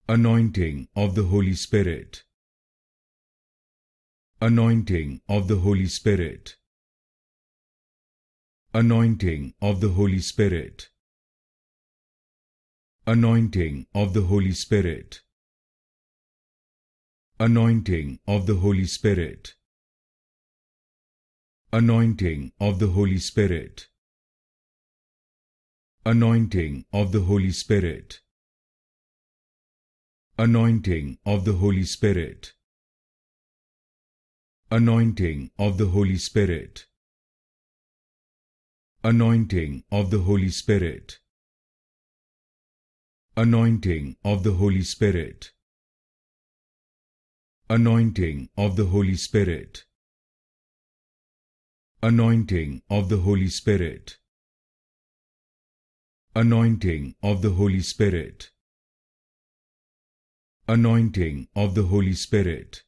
Anointing of the Holy Spirit. Anointing of the Holy Spirit. Anointing of the Holy Spirit. Anointing of the Holy Spirit. Anointing of the Holy Spirit. Anointing of the Holy Spirit. Anointing of the Holy Spirit. Anointing of the Holy Spirit. Anointing of the Holy Spirit. Anointing of the Holy Spirit. Anointing of the Holy Spirit. Anointing of the Holy Spirit. Anointing of the Holy Spirit. Anointing of the Holy Spirit. Anointing of the Holy Spirit.